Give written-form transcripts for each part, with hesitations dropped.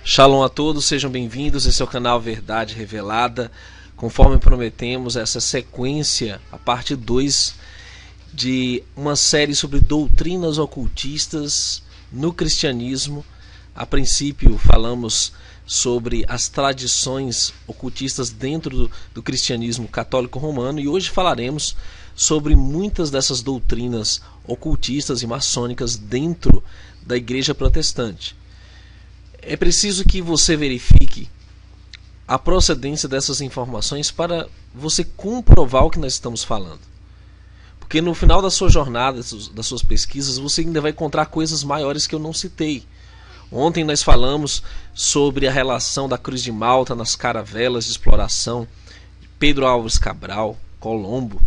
Shalom a todos, sejam bem-vindos. Esse é o canal Verdade Revelada. Conforme prometemos, essa sequência, a parte 2 de uma série sobre doutrinas ocultistas no cristianismo. A princípio falamos sobre as tradições ocultistas dentro do cristianismo católico romano e hoje falaremos sobre muitas dessas doutrinas ocultistas e maçônicas dentro da igreja protestante. É preciso que você verifique a procedência dessas informações para você comprovar o que nós estamos falando. Porque no final da sua jornada, das suas pesquisas, você ainda vai encontrar coisas maiores que eu não citei. Ontem nós falamos sobre a relação da Cruz de Malta nas caravelas de exploração, Pedro Álvares Cabral, Colombo,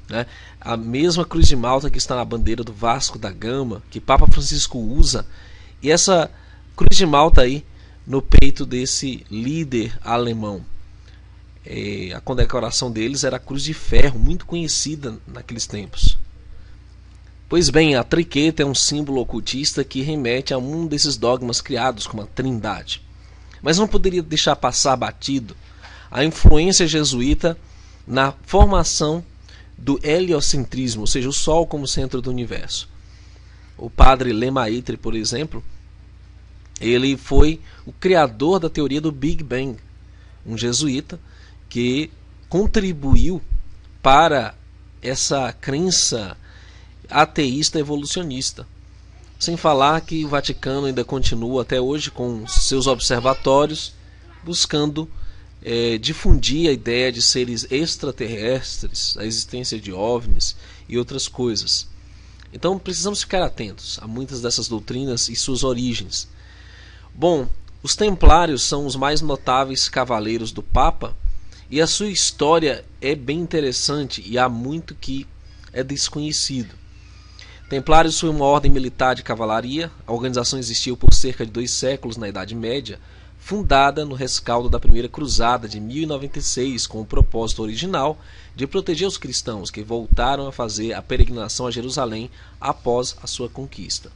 né? A mesma Cruz de Malta que está na bandeira do Vasco da Gama, que Papa Francisco usa, e essa Cruz de Malta aí no peito desse líder alemão. A condecoração deles era a Cruz de Ferro, muito conhecida naqueles tempos. Pois bem, a triqueta é um símbolo ocultista que remete a um desses dogmas criados como a Trindade. Mas não poderia deixar passar batido a influência jesuíta na formação do heliocentrismo, ou seja, o Sol como centro do universo. O padre Lemaitre, por exemplo, ele foi o criador da teoria do Big Bang, um jesuíta que contribuiu para essa crença ateísta evolucionista. Sem falar que o Vaticano ainda continua até hoje com seus observatórios buscando difundir a ideia de seres extraterrestres, a existência de OVNIs e outras coisas. Então precisamos ficar atentos a muitas dessas doutrinas e suas origens. Bom, os Templários são os mais notáveis cavaleiros do Papa e a sua história é bem interessante e há muito que é desconhecido. Templários foi uma ordem militar de cavalaria. A organização existiu por cerca de 2 séculos na Idade Média, fundada no rescaldo da Primeira Cruzada de 1096 com o propósito original de proteger os cristãos que voltaram a fazer a peregrinação a Jerusalém após a sua conquista.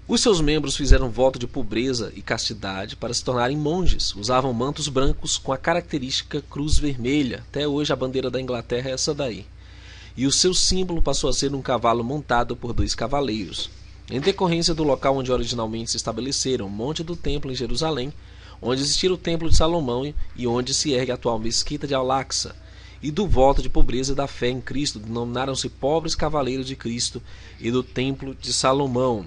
Os seus membros fizeram voto de pobreza e castidade para se tornarem monges. Usavam mantos brancos com a característica cruz vermelha. Até hoje a bandeira da Inglaterra é essa daí. E o seu símbolo passou a ser um cavalo montado por 2 cavaleiros. Em decorrência do local onde originalmente se estabeleceram, o Monte do Templo em Jerusalém, onde existia o Templo de Salomão e onde se ergue a atual Mesquita de Al-Aqsa, e do voto de pobreza e da fé em Cristo, denominaram-se pobres cavaleiros de Cristo e do Templo de Salomão.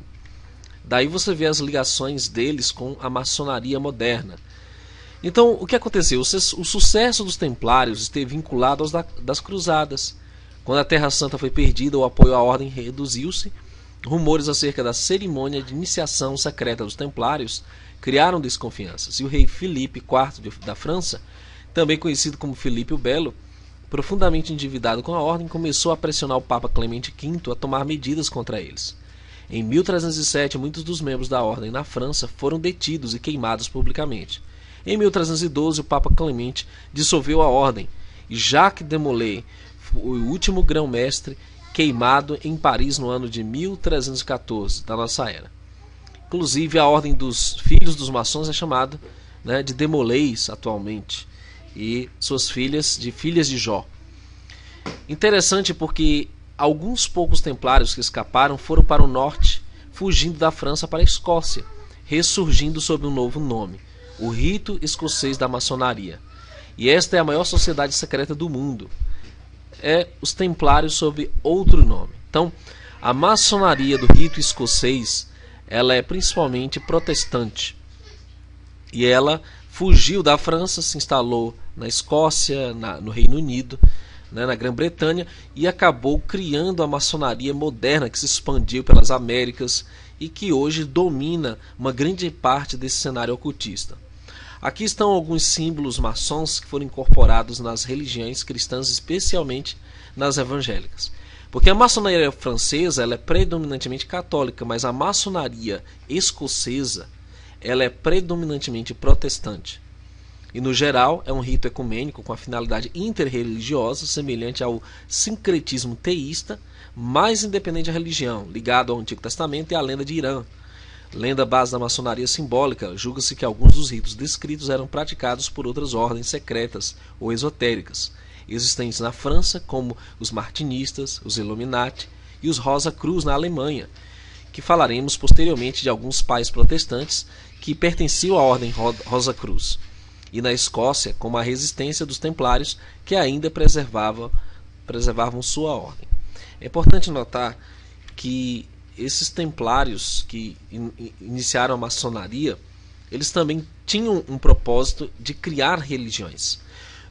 Daí você vê as ligações deles com a maçonaria moderna. Então, o que aconteceu? O sucesso dos Templários esteve vinculado aos das Cruzadas. Quando a Terra Santa foi perdida, o apoio à ordem reduziu-se. Rumores acerca da cerimônia de iniciação secreta dos Templários criaram desconfianças. E o rei Filipe IV da França, também conhecido como Filipe o Belo, profundamente endividado com a ordem, começou a pressionar o Papa Clemente V a tomar medidas contra eles. Em 1307, muitos dos membros da ordem na França foram detidos e queimados publicamente. Em 1312, o Papa Clemente dissolveu a ordem e Jacques de Molay, o último grão-mestre, queimado em Paris no ano de 1314 da nossa era. Inclusive, a ordem dos filhos dos maçons é chamada, de Demolays atualmente, e suas filhas de Jó. Interessante porque alguns poucos templários que escaparam foram para o norte, fugindo da França para a Escócia, ressurgindo sob um novo nome, o Rito Escocês da Maçonaria. E esta é a maior sociedade secreta do mundo. É os Templários sob outro nome. Então, a maçonaria do Rito Escocês, ela é principalmente protestante. E ela fugiu da França, se instalou na Escócia, no Reino Unido, na Grã-Bretanha, e acabou criando a maçonaria moderna que se expandiu pelas Américas e que hoje domina uma grande parte desse cenário ocultista. Aqui estão alguns símbolos maçons que foram incorporados nas religiões cristãs, especialmente nas evangélicas. Porque a maçonaria francesa ela é predominantemente católica, mas a maçonaria escocesa ela é predominantemente protestante. E no geral é um rito ecumênico com a finalidade interreligiosa, semelhante ao sincretismo teísta, mais independente da religião, ligado ao Antigo Testamento e à lenda de Irã. Lendo a base da maçonaria simbólica, julga-se que alguns dos ritos descritos eram praticados por outras ordens secretas ou esotéricas, existentes na França, como os Martinistas, os Illuminati e os Rosa Cruz na Alemanha, que falaremos posteriormente de alguns pais protestantes que pertenciam à ordem Rosa Cruz, e na Escócia, como a resistência dos templários que ainda preservavam sua ordem. É importante notar que esses templários que iniciaram a maçonaria, eles também tinham um propósito de criar religiões.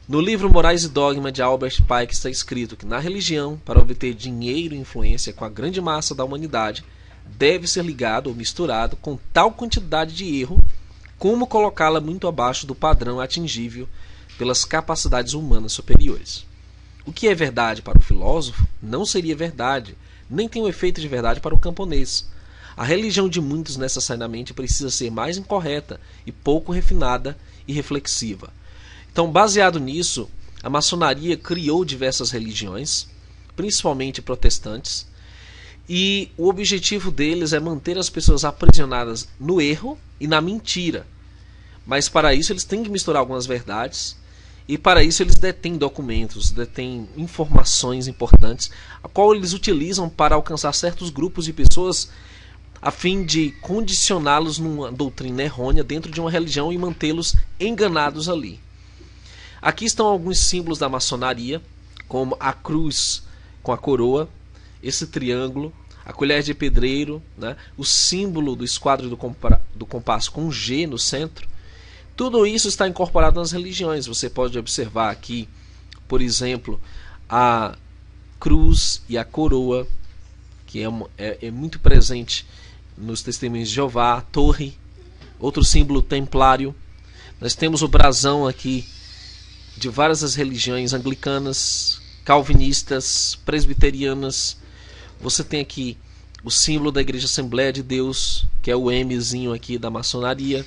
No livro Morais e Dogma de Albert Pike está escrito que na religião, para obter dinheiro e influência com a grande massa da humanidade, deve ser ligado ou misturado com tal quantidade de erro como colocá-la muito abaixo do padrão atingível pelas capacidades humanas superiores. O que é verdade para o filósofo não seria verdade, nem tem um efeito de verdade para o camponês. A religião de muitos necessariamente precisa ser mais incorreta e pouco refinada e reflexiva. Então, baseado nisso, a maçonaria criou diversas religiões, principalmente protestantes, e o objetivo deles é manter as pessoas aprisionadas no erro e na mentira. Mas para isso eles têm que misturar algumas verdades, e para isso eles detêm documentos, detêm informações importantes, a qual eles utilizam para alcançar certos grupos de pessoas a fim de condicioná-los numa doutrina errônea dentro de uma religião e mantê-los enganados ali. Aqui estão alguns símbolos da maçonaria, como a cruz com a coroa, esse triângulo, a colher de pedreiro, né, o símbolo do esquadro do compasso com um G no centro. Tudo isso está incorporado nas religiões. Você pode observar aqui, por exemplo, a cruz e a coroa, que é muito presente nos testemunhos de Jeová, a torre, outro símbolo templário. Nós temos o brasão aqui de várias das religiões anglicanas, calvinistas, presbiterianas. Você tem aqui o símbolo da Igreja Assembleia de Deus, que é o Mzinho aqui da maçonaria.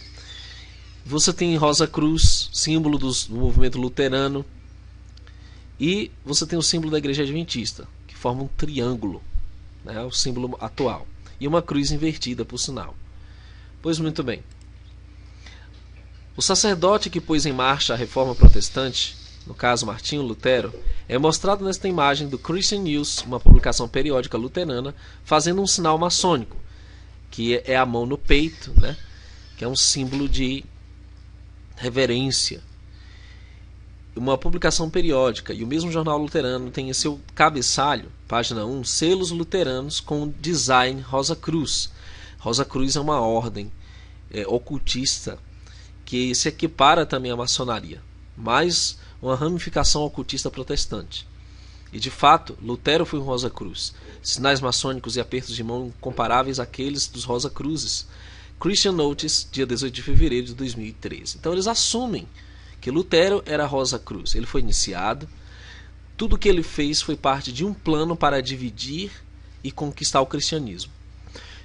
Você tem Rosa Cruz, símbolo do movimento luterano. E você tem o símbolo da Igreja Adventista, que forma um triângulo, né, o símbolo atual. E uma cruz invertida, por sinal. Pois muito bem. O sacerdote que pôs em marcha a reforma protestante, no caso Martinho Lutero, é mostrado nesta imagem do Christian News, uma publicação periódica luterana, fazendo um sinal maçônico, que é a mão no peito, né, que é um símbolo de reverência. Uma publicação periódica, e o mesmo jornal luterano tem em seu cabeçalho, página 1, selos luteranos com design Rosa Cruz. Rosa Cruz é uma ordem ocultista que se equipara também à maçonaria, mas uma ramificação ocultista protestante. E de fato, Lutero foi um Rosa Cruz, sinais maçônicos e apertos de mão comparáveis àqueles dos Rosa Cruzes. Christian Notice, dia 18 de fevereiro de 2013. Então eles assumem que Lutero era Rosa Cruz. Ele foi iniciado. Tudo o que ele fez foi parte de um plano para dividir e conquistar o cristianismo.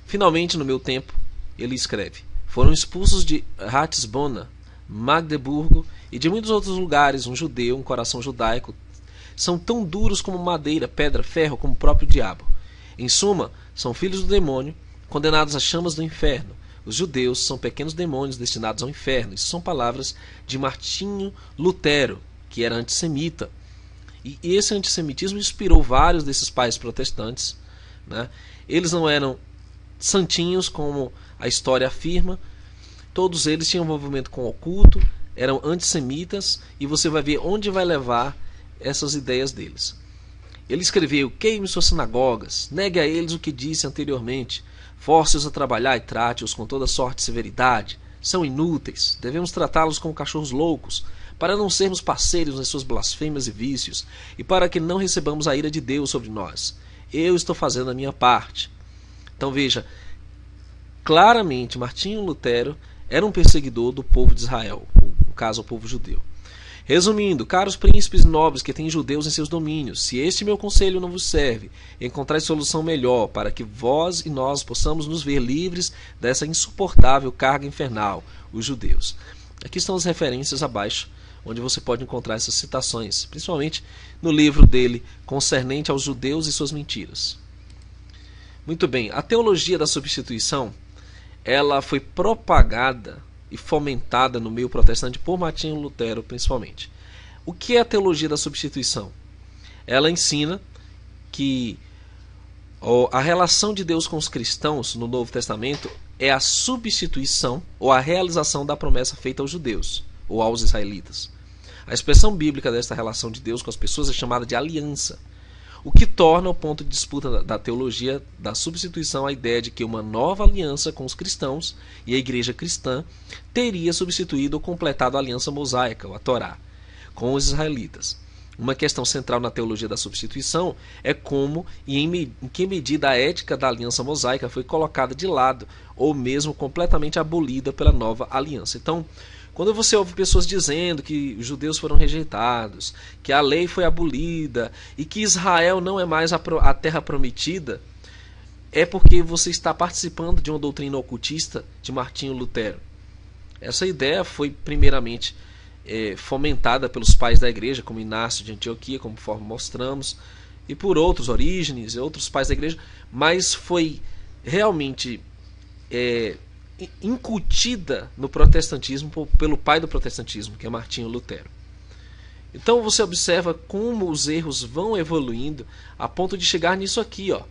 Finalmente, no meu tempo, ele escreve: foram expulsos de Ratisbona, Magdeburgo e de muitos outros lugares um judeu, um coração judaico. São tão duros como madeira, pedra, ferro, como o próprio diabo. Em suma, são filhos do demônio, condenados às chamas do inferno. Os judeus são pequenos demônios destinados ao inferno. Isso são palavras de Martinho Lutero, que era antissemita. E esse antissemitismo inspirou vários desses pais protestantes, né? Eles não eram santinhos, como a história afirma. Todos eles tinham envolvimento com o oculto, eram antissemitas, e você vai ver onde vai levar essas ideias deles. Ele escreveu: queime suas sinagogas, negue a eles o que disse anteriormente, force-os a trabalhar e trate-os com toda sorte de severidade. São inúteis, devemos tratá-los como cachorros loucos, para não sermos parceiros nas suas blasfêmias e vícios, e para que não recebamos a ira de Deus sobre nós. Eu estou fazendo a minha parte. Então veja, claramente Martinho Lutero era um perseguidor do povo de Israel, no caso o povo judeu. Resumindo, caros príncipes e nobres que têm judeus em seus domínios, se este meu conselho não vos serve, encontrai solução melhor para que vós e nós possamos nos ver livres dessa insuportável carga infernal, os judeus. Aqui estão as referências abaixo, onde você pode encontrar essas citações, principalmente no livro dele, concernente aos judeus e suas mentiras. Muito bem, a teologia da substituição ela foi propagada e fomentada no meio protestante por Martinho Lutero, principalmente. O que é a teologia da substituição? Ela ensina que a relação de Deus com os cristãos no Novo Testamento é a substituição ou a realização da promessa feita aos judeus ou aos israelitas. A expressão bíblica desta relação de Deus com as pessoas é chamada de aliança, o que torna o ponto de disputa da teologia da substituição a ideia de que uma nova aliança com os cristãos e a igreja cristã teria substituído ou completado a aliança mosaica, ou a Torá, com os israelitas. Uma questão central na teologia da substituição é como e em que medida a ética da aliança mosaica foi colocada de lado ou mesmo completamente abolida pela nova aliança. Então, quando você ouve pessoas dizendo que os judeus foram rejeitados, que a lei foi abolida e que Israel não é mais a terra prometida, é porque você está participando de uma doutrina ocultista de Martinho Lutero. Essa ideia foi primeiramente fomentada pelos pais da igreja, como Inácio de Antioquia, conforme mostramos, e por outros, Orígenes e outros pais da igreja, mas foi realmente incutida no protestantismo pelo pai do protestantismo, que é Martinho Lutero. Então você observa como os erros vão evoluindo a ponto de chegar nisso aqui, ó.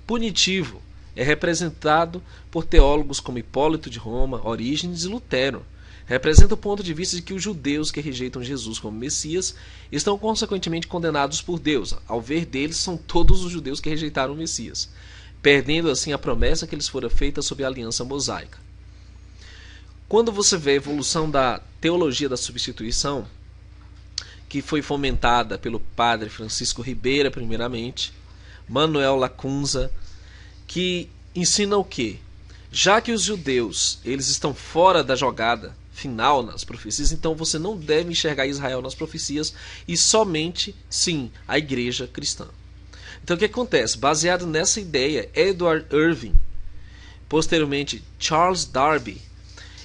Punitivo é representado por teólogos como Hipólito de Roma, Orígenes e Lutero. Representa o ponto de vista de que os judeus que rejeitam Jesus como Messias estão consequentemente condenados por Deus. Ao ver deles, são todos os judeus que rejeitaram o Messias, perdendo assim a promessa que lhes fora feita sob a aliança mosaica. Quando você vê a evolução da teologia da substituição, que foi fomentada pelo padre Francisco Ribeira primeiramente, Manuel Lacunza, que ensina o quê? Já que os judeus eles estão fora da jogada final nas profecias, então você não deve enxergar Israel nas profecias e somente, sim, a igreja cristã. Então o que acontece? Baseado nessa ideia, Edward Irving, posteriormente Charles Darby,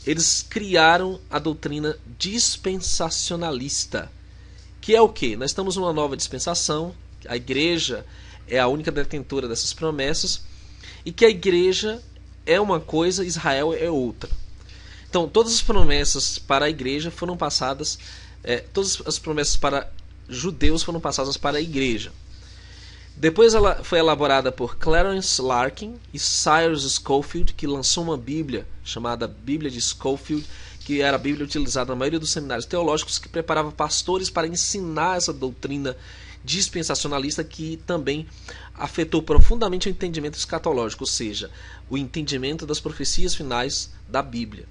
eles criaram a doutrina dispensacionalista, que é o quê? Nós estamos numa nova dispensação, a igreja é a única detentora dessas promessas, e que a igreja é uma coisa, Israel é outra. Então todas as promessas para a igreja foram passadas, todas as promessas para judeus foram passadas para a igreja. Depois ela foi elaborada por Clarence Larkin e Cyrus Scofield, que lançou uma Bíblia chamada Bíblia de Scofield, que era a Bíblia utilizada na maioria dos seminários teológicos, que preparava pastores para ensinar essa doutrina dispensacionalista, que também afetou profundamente o entendimento escatológico, ou seja, o entendimento das profecias finais da Bíblia.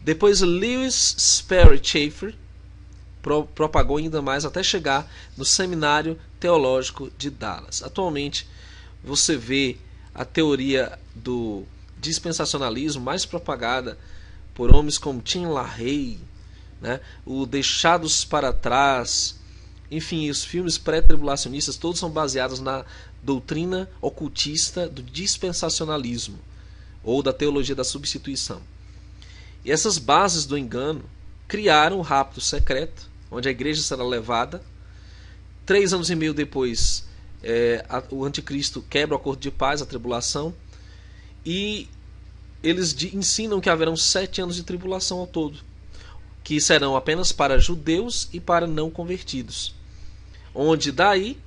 Depois Lewis Sperry Chafer propagou ainda mais até chegar no Seminário Teológico de Dallas. Atualmente você vê a teoria do dispensacionalismo mais propagada por homens como Tim LaHaye, né? O Deixados para Trás, enfim, os filmes pré-tribulacionistas todos são baseados na doutrina ocultista do dispensacionalismo ou da teologia da substituição. E essas bases do engano criaram o rapto secreto, onde a igreja será levada. 3 anos e meio depois, o anticristo quebra o acordo de paz, a tribulação, e eles ensinam que haverão 7 anos de tribulação ao todo, que serão apenas para judeus e para não convertidos, onde daí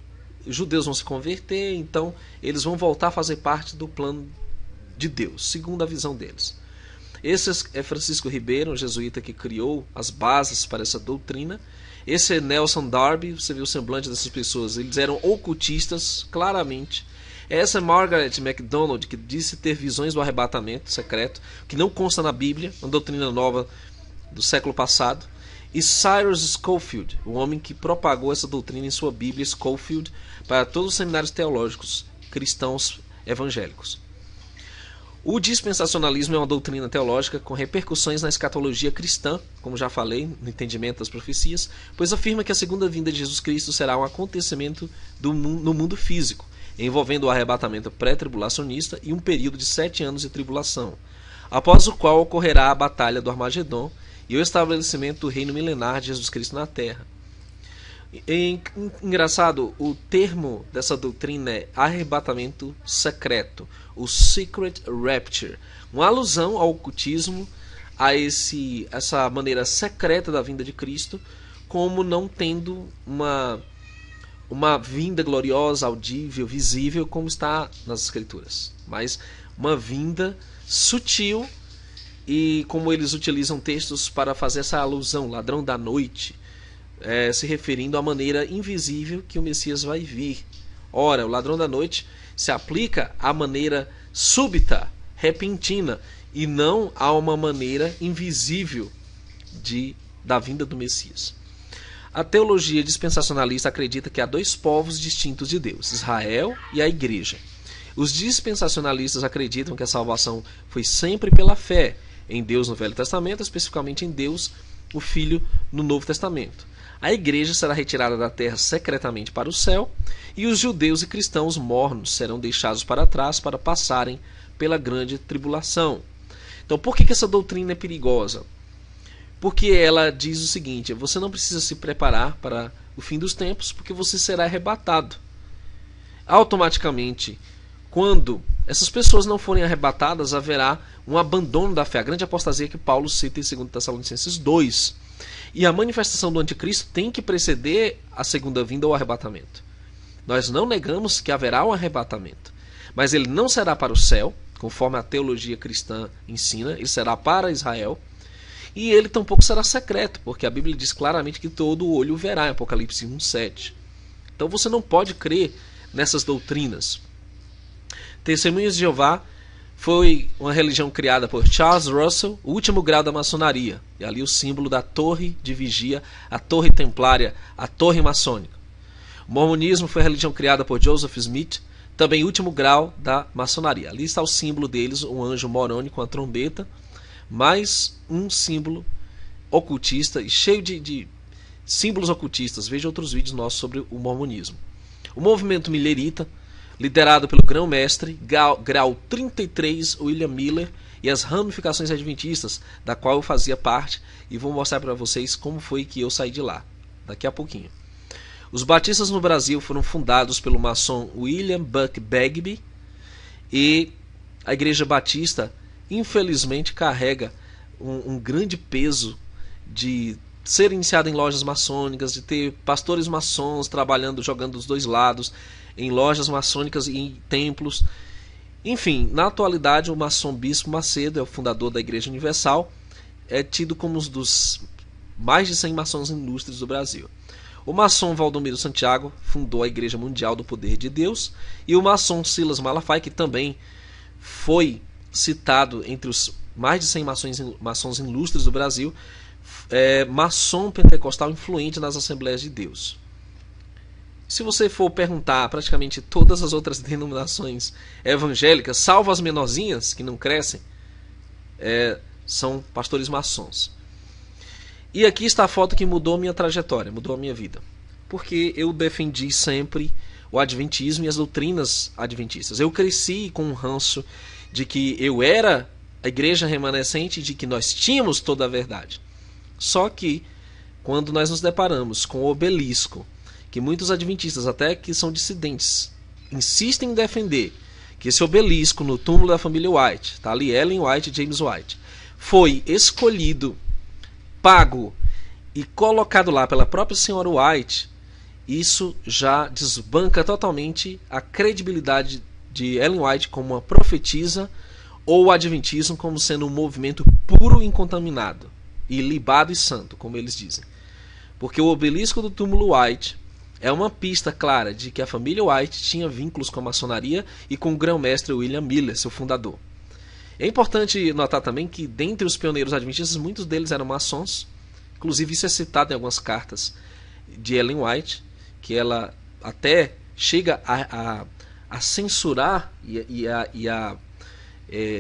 os judeus vão se converter, então eles vão voltar a fazer parte do plano de Deus, segundo a visão deles. Esse é Francisco Ribeiro, um jesuíta que criou as bases para essa doutrina. Esse é Nelson Darby, você vê o semblante dessas pessoas, eles eram ocultistas, claramente. Essa é Margaret MacDonald, que disse ter visões do arrebatamento secreto, que não consta na Bíblia, uma doutrina nova do século passado. E Cyrus Scofield, o homem que propagou essa doutrina em sua Bíblia, Scofield, para todos os seminários teológicos cristãos evangélicos. O dispensacionalismo é uma doutrina teológica com repercussões na escatologia cristã, como já falei, no entendimento das profecias, pois afirma que a segunda vinda de Jesus Cristo será um acontecimento no mundo físico, envolvendo o arrebatamento pré-tribulacionista e um período de 7 anos de tribulação, após o qual ocorrerá a batalha do Armagedon e o estabelecimento do reino milenar de Jesus Cristo na Terra. Engraçado, o termo dessa doutrina é arrebatamento secreto, o Secret Rapture, uma alusão ao ocultismo, a essa maneira secreta da vinda de Cristo, como não tendo uma vinda gloriosa, audível, visível, como está nas Escrituras, mas uma vinda sutil, e como eles utilizam textos para fazer essa alusão, ladrão da noite, se referindo à maneira invisível que o Messias vai vir. Ora, o ladrão da noite se aplica à maneira súbita, repentina, e não a uma maneira invisível da vinda do Messias. A teologia dispensacionalista acredita que há dois povos distintos de Deus, Israel e a Igreja. Os dispensacionalistas acreditam que a salvação foi sempre pela fé em Deus no Velho Testamento, especificamente em Deus, o Filho, no Novo Testamento. A Igreja será retirada da terra secretamente para o céu, e os judeus e cristãos mornos serão deixados para trás para passarem pela grande tribulação. Então, por que essa doutrina é perigosa? Porque ela diz o seguinte: você não precisa se preparar para o fim dos tempos, porque você será arrebatado. Automaticamente, quando essas pessoas não forem arrebatadas, haverá um abandono da fé, a grande apostasia que Paulo cita em 2 Tessalonicenses 2. E a manifestação do anticristo tem que preceder a segunda vinda ou arrebatamento. Nós não negamos que haverá um arrebatamento, mas ele não será para o céu, conforme a teologia cristã ensina, ele será para Israel, e ele tampouco será secreto, porque a Bíblia diz claramente que todo olho verá, em Apocalipse 1:7. Então você não pode crer nessas doutrinas. Testemunhas de Jeová foi uma religião criada por Charles Russell, o último grau da maçonaria, e ali o símbolo da torre de vigia, a torre templária, a torre maçônica. O mormonismo foi a religião criada por Joseph Smith, também último grau da maçonaria. Ali está o símbolo deles, um anjo morônico com a trombeta, mais um símbolo ocultista e cheio de símbolos ocultistas. Veja outros vídeos nossos sobre o mormonismo. O movimento millerita, liderado pelo grão-mestre, grau 33, William Miller, e as ramificações adventistas, da qual eu fazia parte, e vou mostrar para vocês como foi que eu saí de lá, daqui a pouquinho. Os batistas no Brasil foram fundados pelo maçom William Buck Bagby, e a Igreja Batista, infelizmente, carrega um grande peso de ser iniciada em lojas maçônicas, de ter pastores maçons trabalhando, jogando dos dois lados, em lojas maçônicas e em templos. Enfim, na atualidade, o maçom Bispo Macedo é o fundador da Igreja Universal, é tido como um dos mais de 100 maçons ilustres do Brasil. O maçom Valdomiro Santiago fundou a Igreja Mundial do Poder de Deus, e o maçom Silas Malafaia, que também foi citado entre os mais de 100 maçons ilustres do Brasil, maçom pentecostal influente nas Assembleias de Deus. Se você for perguntar praticamente todas as outras denominações evangélicas, salvo as menorzinhas que não crescem, são pastores maçons. E aqui está a foto que mudou minha trajetória, mudou a minha vida. Porque eu defendi sempre o adventismo e as doutrinas adventistas. Eu cresci com um ranço de que eu era a igreja remanescente, de que nós tínhamos toda a verdade. Só que, quando nós nos deparamos com o obelisco, que muitos adventistas, até que são dissidentes, insistem em defender, que esse obelisco no túmulo da família White, está ali Ellen White e James White, foi escolhido, pago e colocado lá pela própria senhora White, isso já desbanca totalmente a credibilidade de Ellen White como uma profetisa, ou o adventismo como sendo um movimento puro e incontaminado, e libado e santo, como eles dizem. Porque o obelisco do túmulo White é uma pista clara de que a família White tinha vínculos com a maçonaria e com o grão-mestre William Miller, seu fundador. É importante notar também que, dentre os pioneiros adventistas, muitos deles eram maçons. Inclusive, isso é citado em algumas cartas de Ellen White, que ela até chega a censurar e a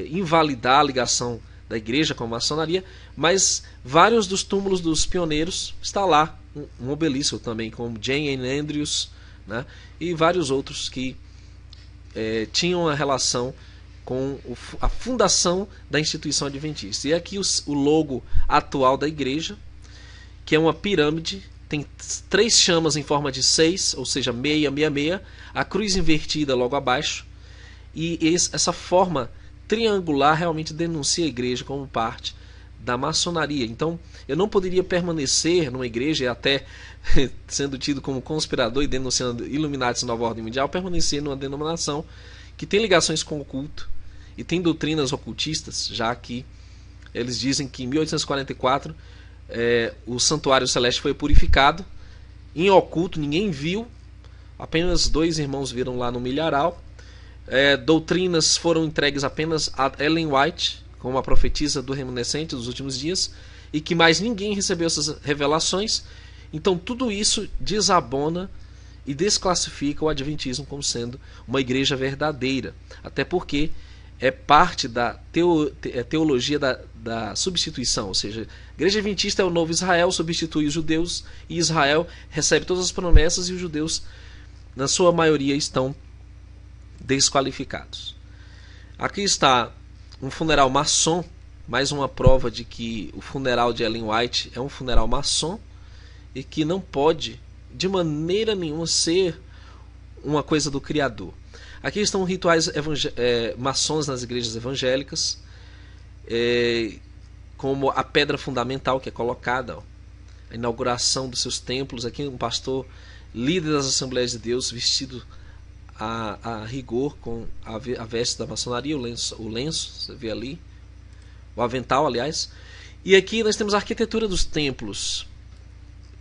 invalidar a ligação da igreja com a maçonaria, mas vários dos túmulos dos pioneiros está lá, um obelisco também, como Jane Ann Andrews, né, e vários outros que tinham uma relação com a fundação da instituição adventista. E aqui o logo atual da igreja, que é uma pirâmide tem 3 chamas em forma de 6, ou seja, 666, a cruz invertida logo abaixo, e essa forma triangular realmente denuncia a igreja como parte da maçonaria. Então, eu não poderia permanecer numa igreja, e até sendo tido como conspirador e denunciando Illuminati e Nova Ordem Mundial, permanecer numa denominação que tem ligações com o culto e tem doutrinas ocultistas, já que eles dizem que em 1844 o santuário celeste foi purificado em oculto, ninguém viu, apenas 2 irmãos viram lá no milharal. Doutrinas foram entregues apenas a Ellen White, como a profetisa do remanescente dos últimos dias, e que mais ninguém recebeu essas revelações. Então tudo isso desabona e desclassifica o adventismo como sendo uma igreja verdadeira, até porque é parte da teologia da substituição, ou seja, a igreja adventista é o novo Israel, substitui os judeus, e Israel recebe todas as promessas, e os judeus, na sua maioria, estão desqualificados. Aqui está um funeral maçom, mais uma prova de que o funeral de Ellen White é um funeral maçom e que não pode de maneira nenhuma ser uma coisa do Criador. Aqui estão rituais maçons nas igrejas evangélicas, como a pedra fundamental que é colocada, a inauguração dos seus templos. Aqui um pastor líder das Assembleias de Deus, vestido a rigor com a veste da maçonaria, o lenço, você vê ali, o avental, aliás. E aqui nós temos a arquitetura dos templos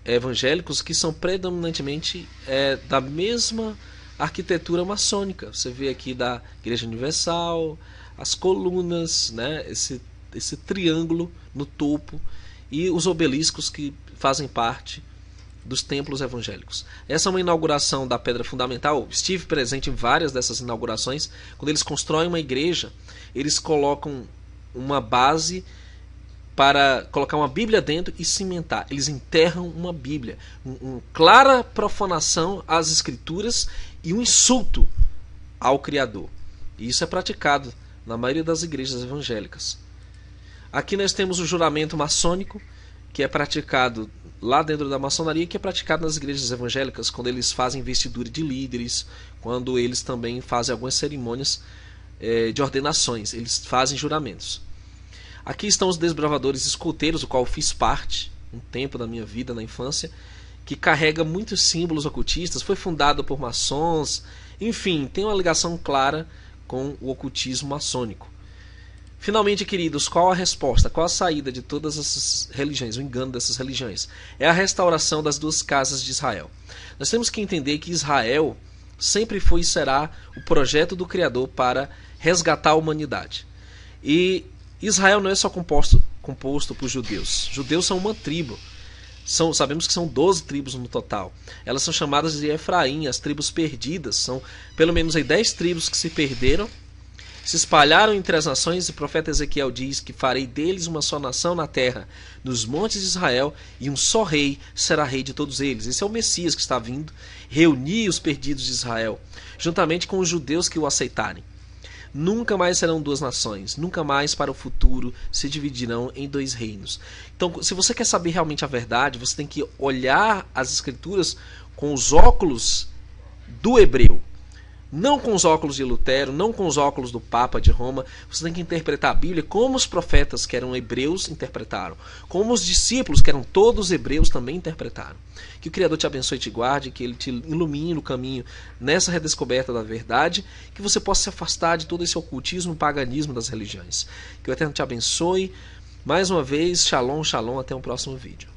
evangélicos, que são predominantemente da mesma arquitetura maçônica. Você vê aqui da Igreja Universal, as colunas, né, esse triângulo no topo, e os obeliscos que fazem parte dos templos evangélicos. Essa é uma inauguração da pedra fundamental. Estive presente em várias dessas inaugurações. Quando eles constroem uma igreja, eles colocam uma base para colocar uma Bíblia dentro e cimentar. Eles enterram uma Bíblia. Uma clara profanação às Escrituras e um insulto ao Criador. E isso é praticado na maioria das igrejas evangélicas. Aqui nós temos o juramento maçônico, que é praticado lá dentro da maçonaria, que é praticado nas igrejas evangélicas, quando eles fazem investidura de líderes, quando eles também fazem algumas cerimônias de ordenações, eles fazem juramentos. Aqui estão os desbravadores escoteiros, do qual eu fiz parte um tempo da minha vida na infância, que carrega muitos símbolos ocultistas, foi fundado por maçons, enfim, tem uma ligação clara com o ocultismo maçônico. Finalmente, queridos, qual a resposta? Qual a saída de todas essas religiões, o engano dessas religiões? É a restauração das 2 casas de Israel. Nós temos que entender que Israel sempre foi e será o projeto do Criador para resgatar a humanidade. E Israel não é só composto por judeus. Judeus são uma tribo. Sabemos que são 12 tribos no total. Elas são chamadas de Efraim, as tribos perdidas. São pelo menos 10 tribos que se perderam, se espalharam entre as nações, e o profeta Ezequiel diz que farei deles uma só nação na terra, nos montes de Israel, e um só rei será rei de todos eles. Esse é o Messias que está vindo reunir os perdidos de Israel, juntamente com os judeus que o aceitarem. Nunca mais serão 2 nações, nunca mais para o futuro se dividirão em 2 reinos. Então, se você quer saber realmente a verdade, você tem que olhar as Escrituras com os óculos do hebreu. Não com os óculos de Lutero, não com os óculos do Papa de Roma. Você tem que interpretar a Bíblia como os profetas, que eram hebreus, interpretaram. Como os discípulos, que eram todos hebreus, também interpretaram. Que o Criador te abençoe e te guarde, que Ele te ilumine no caminho nessa redescoberta da verdade, que você possa se afastar de todo esse ocultismo e paganismo das religiões. Que o Eterno te abençoe. Mais uma vez, shalom, shalom, até o próximo vídeo.